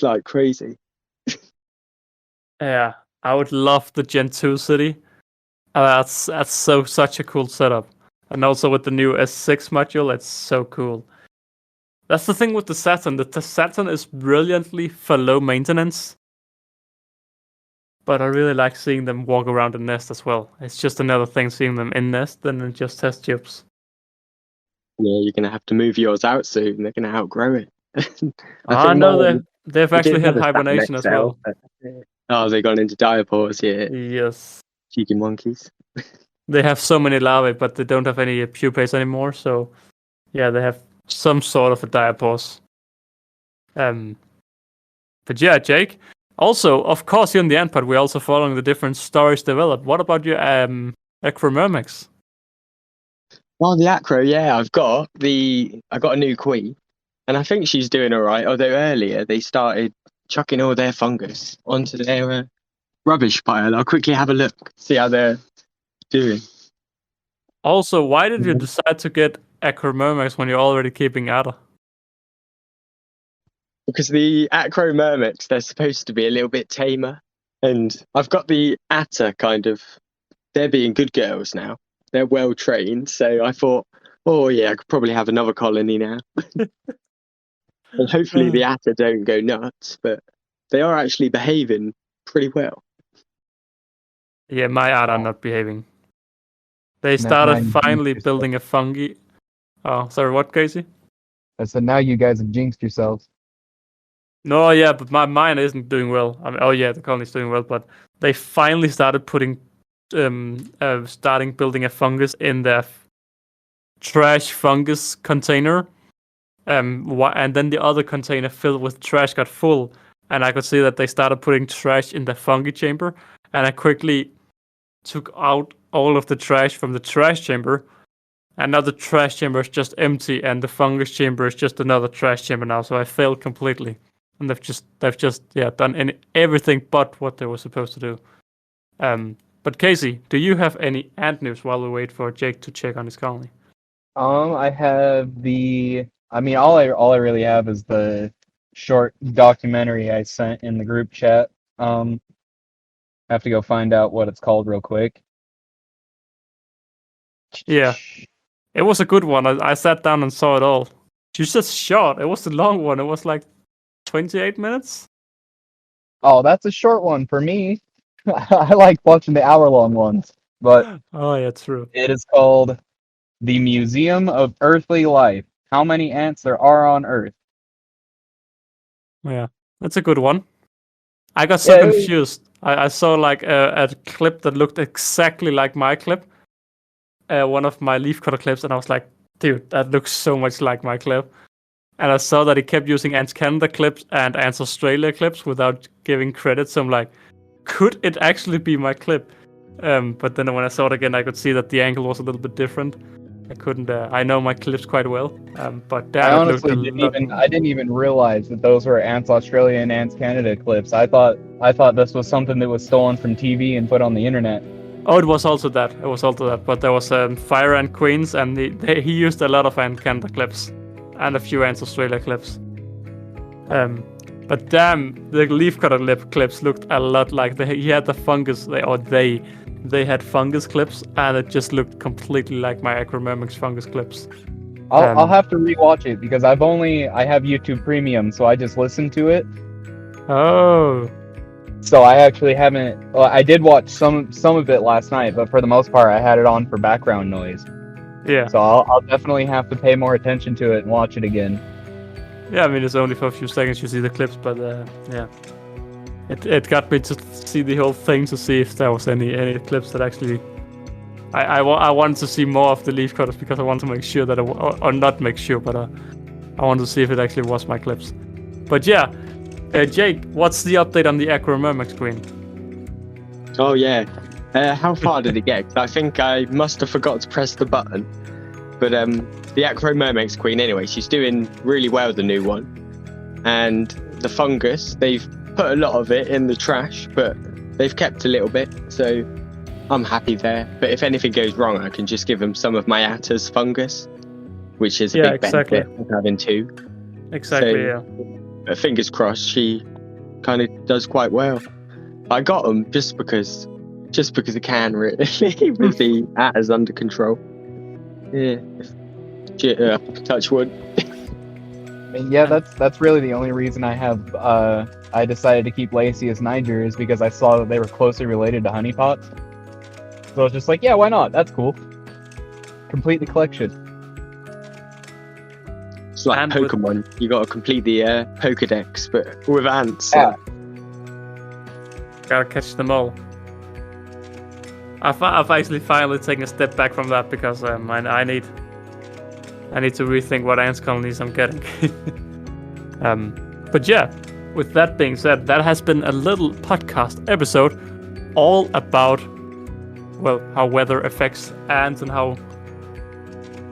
like crazy. Yeah, I would love the Gen 2 city. That's such a cool setup. And also with the new S6 module, it's so cool. That's the thing with the Saturn. The Saturn is brilliantly for low maintenance. But I really like seeing them walk around the nest as well. It's just another thing seeing them in nest than in just test tubes. Yeah, you're going to have to move yours out soon. They're going to outgrow it. I know they've actually hit hibernation as well. Oh, they've gone into diapause, yeah. Yes. Cheeky monkeys. They have so many larvae, but they don't have any pupae anymore, so yeah, they have some sort of a diapause. But yeah, Jake. Also, of course, here in the Antpod, we're also following the different stories developed. What about your Acromyrmex? Well, the Acro, yeah, I got a new queen, and I think she's doing all right. Although earlier they started chucking all their fungus onto their rubbish pile. I'll quickly have a look, see how they're doing. Also, why did you decide to get Acromyrmex when you're already keeping Ada? Because the Acromyrmex, they're supposed to be a little bit tamer, and I've got the Atta kind of. They're being good girls now. They're well trained, so I thought, oh yeah, I could probably have another colony now. And hopefully the Atta don't go nuts, but they are actually behaving pretty well. Yeah, my Ada are not behaving. They started finally building a fungi. Oh, sorry, what, Casey? I said, now you guys have jinxed yourselves. No, yeah, but mine isn't doing well. I mean, oh yeah, the colony's doing well, but they finally started putting, building a fungus in their trash fungus container, And then the other container filled with trash got full, and I could see that they started putting trash in the fungi chamber, and I quickly took out all of the trash from the trash chamber, and now the trash chamber is just empty, and the fungus chamber is just another trash chamber now. So I failed completely, and they've just done everything but what they were supposed to do. But Casey, do you have any ant news while we wait for Jake to check on his colony? I have all I really have is the short documentary I sent in the group chat. I have to go find out what it's called real quick. Yeah, it was a good one. I sat down and saw it all. It's just short. It was a long one. It was like 28 minutes. Oh, that's a short one for me. I like watching the hour-long ones, but Oh yeah, true. it is called The Museum of Earthly Life. How many ants there are on Earth? Yeah, that's a good one. I got so confused. I saw like a clip that looked exactly like my clip, one of my leafcutter clips, and I was like, dude, that looks so much like my clip. And I saw that he kept using Ants Canada clips and Ants Australia clips without giving credit. So I'm like, could it actually be my clip? But then when I saw it again, I could see that the angle was a little bit different. I couldn't. I know my clips quite well, but I honestly didn't even realize that those were Ants Australia and Ants Canada clips. I thought this was something that was stolen from TV and put on the internet. Oh, it was also that. But there was Fire Ant Queens, and he used a lot of Ant Canada clips and a few Ants Australia clips. But damn, the leafcutter clips looked a lot like he had the fungus. They had fungus clips, and it just looked completely like my Acromyrmex fungus clips. I'll have to rewatch it because I have YouTube Premium, so I just listened to it. Oh. So I actually haven't. Well, I did watch some of it last night, but for the most part, I had it on for background noise. Yeah. So I'll definitely have to pay more attention to it and watch it again. Yeah, I mean it's only for a few seconds you see the clips, but yeah, it got me to see the whole thing to see if there was any clips that actually. I wanted to see more of the leafcutters because I want to make sure that or not make sure, but I want to see if it actually was my clips. But yeah, Jake, what's the update on the Acromyrmex Queen? Oh yeah, how far did it get? 'Cause I think I must have forgot to press the button. But the Acromyrmex Queen, anyway, she's doing really well, the new one. And the fungus, they've put a lot of it in the trash, but they've kept a little bit, so I'm happy there. But if anything goes wrong, I can just give them some of my Attas fungus, which is a big benefit of having two. Exactly, so, yeah. But fingers crossed, she kind of does quite well. I got them just because I can, really, with the Attas under control. Yeah. Touch wood. I mean, yeah, that's really the only reason I decided to keep Lasius niger is because I saw that they were closely related to honeypots. So I was just like, yeah, why not? That's cool. Complete the collection. It's like Pokemon. You got to complete the Pokedex, but with ants. Yeah. Gotta catch them all. I've actually finally taken a step back from that because I need to rethink what ants colonies I'm getting. But yeah, with that being said, that has been a little podcast episode all about, well, how weather affects ants and how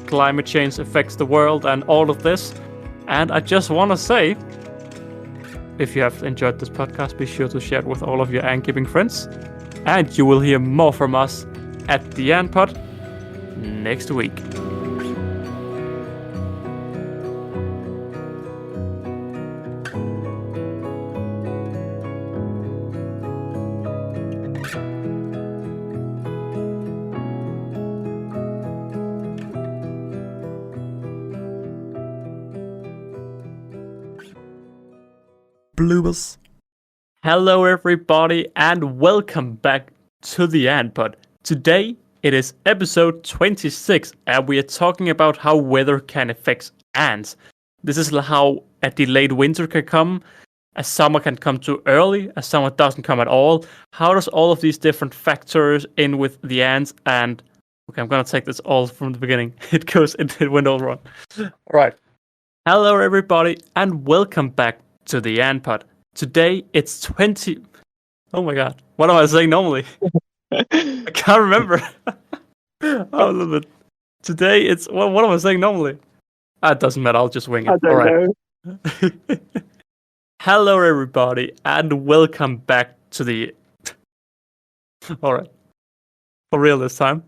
climate change affects the world and all of this. And I just want to say, if you have enjoyed this podcast, be sure to share it with all of your ant-keeping friends. And you will hear more from us at the Ant Pod next week. Bloopers. Hello everybody and welcome back to the Ant Pod. Today it is episode 26 and we are talking about how weather can affect ants. This is how a delayed winter can come, a summer can come too early, a summer doesn't come at all. How does all of these different factors in with the ants? And okay, I'm gonna take this all from the beginning. It went all wrong. Right. Hello, everybody, and welcome back to the Anpod. Today it's 20. Oh my god, what am I saying normally? I can't remember. Oh, a little bit. Today it's what am I saying normally? It doesn't matter. I'll just wing it. I don't All right. know. Hello, everybody, and welcome back to the. All right, for real this time.